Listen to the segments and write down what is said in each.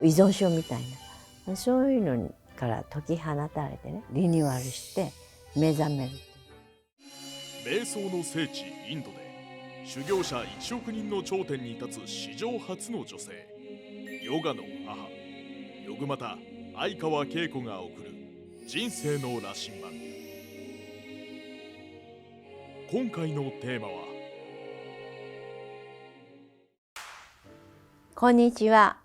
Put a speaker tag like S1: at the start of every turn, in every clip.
S1: 依存症みたいな、そういうのから解き放たれてね、リニューアルして目覚める。
S2: 瞑想の聖地インドで修行者1億人の頂点に立つ史上初の女性、ヨガの母ヨグマタ相川恵子が送る人生の羅針盤。今回のテーマは、
S1: こんにちは、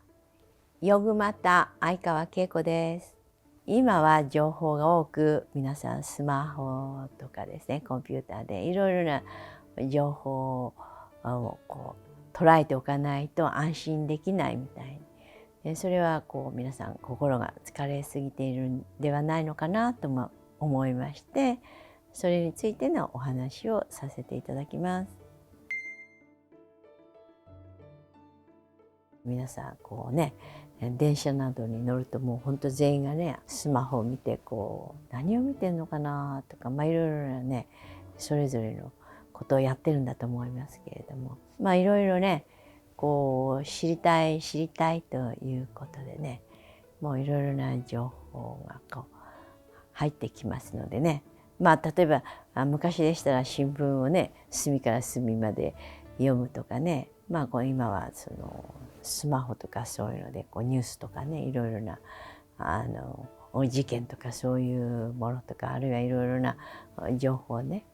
S1: ヨグマタ相川恵子です。今は情報が多く、皆さんスマホとかですね、コンピューターでいろいろな情報を捉えておかないと安心できないみたいに、それは皆さん心が疲れすぎているんではないのかなとも思いまして、それについてのお話をさせていただきます。皆さん電車などに乗るともう本当全員がね、スマホを見て何を見てんのかなとか、いろいろなね、それぞれのことをやってるんだと思いますけれども、いろいろね知りたいということでね、もういろいろな情報が入ってきますのでね、例えば昔でしたら新聞をね、隅から隅まで読むとかね、今はスマホとかそういうのでニュースとかね、いろいろな事件とかそういうものとか、あるいはいろいろな情報をね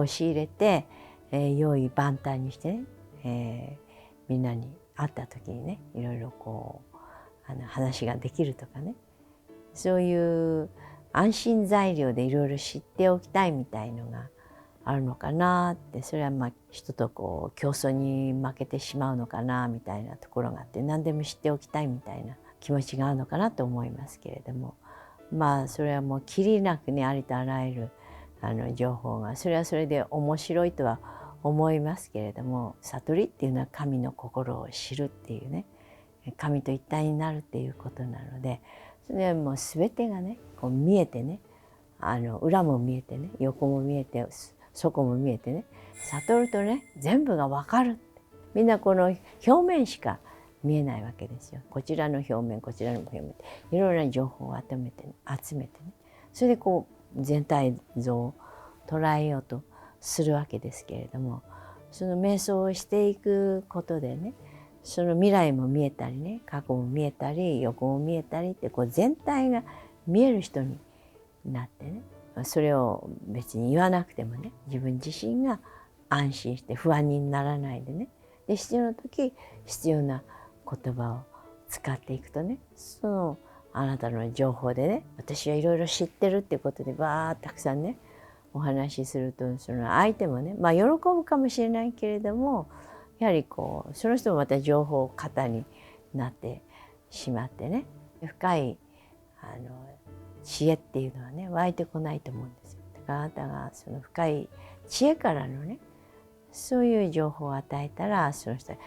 S1: 仕入れて、用意万端にしてね、みんなに会った時にね、いろいろ話ができるとかね、そういう安心材料でいろいろ知っておきたいみたいのがあるのかなって、それは人と競争に負けてしまうのかなみたいなところがあって、何でも知っておきたいみたいな気持ちがあるのかなと思いますけれども、それはもうきりなくね、ありとあらゆる情報が、それはそれで面白いとは思いますけれども、悟りっていうのは神の心を知るっていうね、神と一体になるっていうことなので、それはもう全てがね見えてね、裏も見えてね、横も見えて、底も見えてね、悟るとね全部が分かるって、みんなこの表面しか見えないわけですよ。こちらの表面、こちらの表面、いろいろな情報を集めてね、それで全体像を捉えようとするわけですけれども、その瞑想をしていくことでね、その未来も見えたりね、過去も見えたり横も見えたりって、全体が見える人になってね、それを別に言わなくてもね、自分自身が安心して不安にならないでね、で必要な時必要な言葉を使っていくとね、あなたの情報でね、私はいろいろ知ってるっていうことでバーッたくさんねお話しすると、その相手もね、喜ぶかもしれないけれども、やはりその人もまた情報過多になってしまってね、深い知恵っていうのはね湧いてこないと思うんですよ。だからあなたがその深い知恵からのね、そういう情報を与えたら、その人は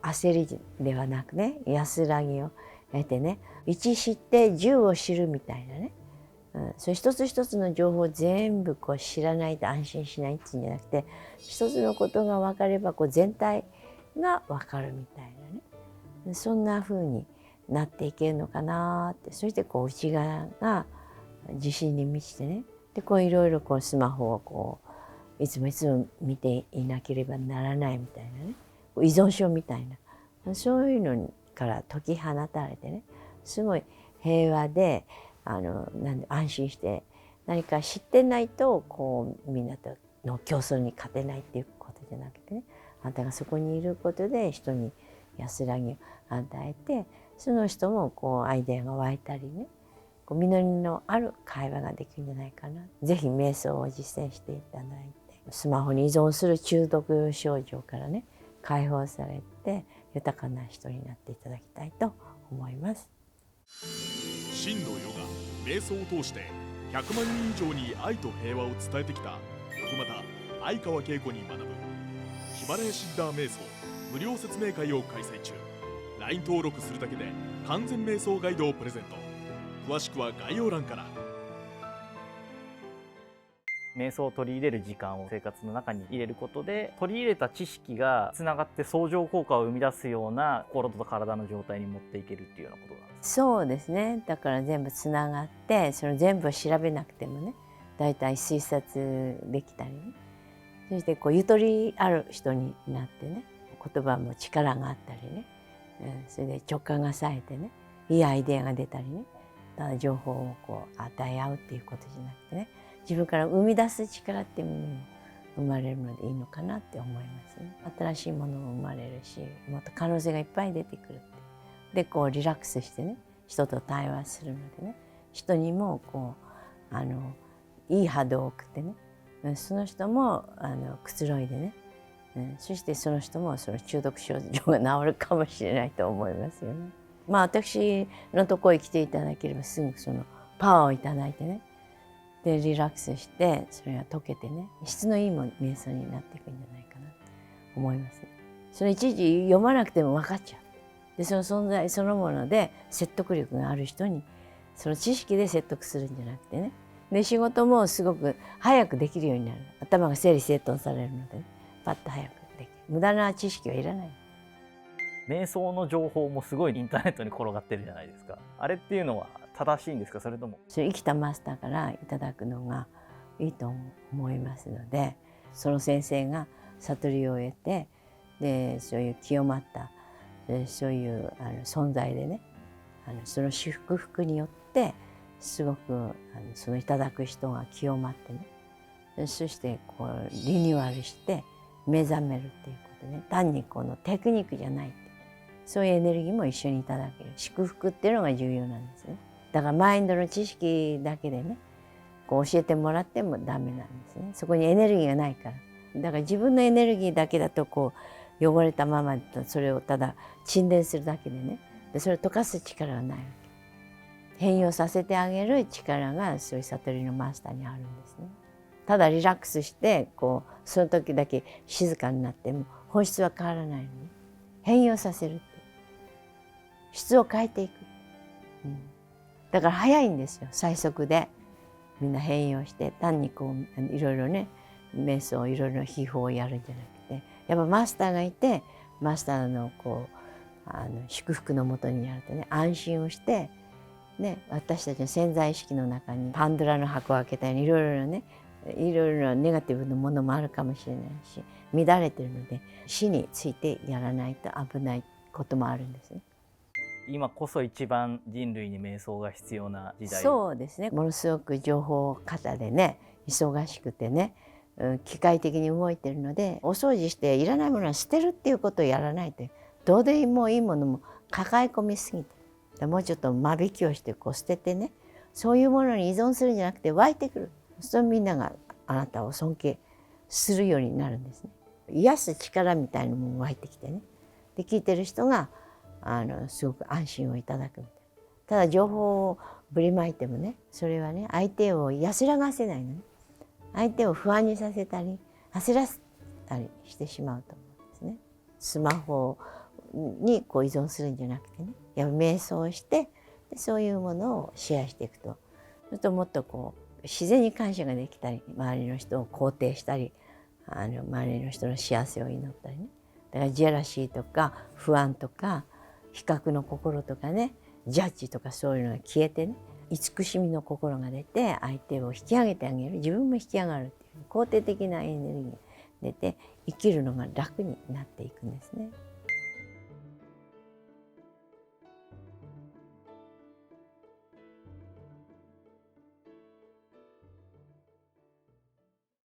S1: 焦りではなくね、安らぎを得てね、一知って十を知るみたいなね、そう一つ一つの情報を全部知らないと安心しないっていうんじゃなくて、一つのことが分かれば全体が分かるみたいなね、そんな風になっていけるのかなって。そして内側が自信に満ちてね、でいろいろスマホをいつも見ていなければならないみたいなね、依存症みたいな、そういうのから解き放たれてね、すごい平和で安心して何か知ってないとみんなとの競争に勝てないっていうことじゃなくてね、あなたがそこにいることで人に安らぎを与えて、その人もアイデアが湧いたりね、実りのある会話ができるんじゃないかな。ぜひ瞑想を実践していただいて、スマホに依存する中毒症状からね解放されて豊かな人になっていただきたいと思います。
S2: 真のヨガ瞑想を通して100万人以上に愛と平和を伝えてきたヨグマタ相川恵子に学ぶヒマラヤシッダー瞑想無料説明会を開催中。 LINE 登録するだけで完全瞑想ガイドをプレゼント。詳しくは概要欄から。
S3: 瞑想を取り入れる時間を生活の中に入れることで、取り入れた知識がつながって相乗効果を生み出すような心と体の状態に持っていけるっていうようなことなんですか？
S1: そうですね。だから全部つながって、その全部を調べなくてもね、だいたい推察できたりね、そしてこうゆとりある人になってね、言葉も力があったりね、それで直感が冴えてね、いいアイデアが出たりね、ただ情報をこう与え合うっていうことじゃなくてね、自分から生み出す力っていうものも生まれるのでいいのかなって思いますね。新しいものも生まれるし、もっと可能性がいっぱい出てくるって。でこうリラックスしてね、人と対話するのでね、人にもこういい波動を送ってね、その人もくつろいでね、そしてその人もその中毒症状が治るかもしれないと思いますよね。まあ私のところへ来ていただければすぐそのパワーをいただいてね、でリラックスしてそれが解けてね、質のいい瞑想になっていくんじゃないかなと思います。それいちいち読まなくても分かっちゃう。でその存在そのもので説得力がある人にその知識で説得するんじゃなくてね、で仕事もすごく早くできるようになる。頭が整理整頓されるので、ね、パッと早くできる。無駄な知識はいらない。
S3: 瞑想の情報もすごいインターネットに転がってるじゃないですか。あれっていうのは正しいんですか？それとも
S1: それ生きたマスターからいただくのがいいと思いますので、その先生が悟りを得て、でそういう清まったそういう存在でね、その祝福によってすごくそのいただく人が清まってね、そしてこうリニューアルして目覚めるっていうことね、単にこのテクニックじゃないって、そういうエネルギーも一緒にいただける祝福っていうのが重要なんですね。だからマインドの知識だけでねこう教えてもらってもダメなんですね。そこにエネルギーがないから。だから自分のエネルギーだけだとこう汚れたままだとそれをただ沈殿するだけでね、でそれを溶かす力がないわけ。変容させてあげる力がそういう悟りのマスターにあるんですね。ただリラックスしてこうその時だけ静かになっても本質は変わらないのね。変容させるって質を変えていく、だから早いんですよ。最速でみんな変容して、単にこういろいろね瞑想いろいろな秘法をやるんじゃなくて、やっぱマスターがいてマスターのこう祝福のもとにやるとね、安心をしてね、私たちの潜在意識の中にパンドラの箱を開けたようにいろいろなね、いろいろなネガティブなものもあるかもしれないし、乱れてるので死についてやらないと危ないこともあるんですね。
S3: 今こそ一番人類に瞑想が必要な時代。
S1: そうですね。ものすごく情報過多でね、忙しくてね、機械的に動いてるので、お掃除していらないものは捨てるっていうことをやらないと、どうでもいいものも抱え込みすぎて、もうちょっと間引きをしてこう捨ててね、そういうものに依存するんじゃなくて湧いてくる。そうするとみんながあなたを尊敬するようになるんですね。癒す力みたいなものが湧いてきてね、で聞いてる人がすごく安心をいただくみたいな。ただ情報をぶりまいてもね、それはね相手を安らがせないのね。相手を不安にさせたり焦らせたりしてしまうと思うんですね。スマホにこう依存するんじゃなくてね、やっぱ瞑想をしてでそういうものをシェアしていくと、そうするともっとこう自然に感謝ができたり、周りの人を肯定したり、周りの人の幸せを祈ったりね。だからジェラシーとか不安とか比較の心とかね、ジャッジとかそういうのが消えてね、慈しみの心が出て相手を引き上げてあげる、自分も引き上がるっていう肯定的なエネルギーが出て生きるのが楽になっていくんですね。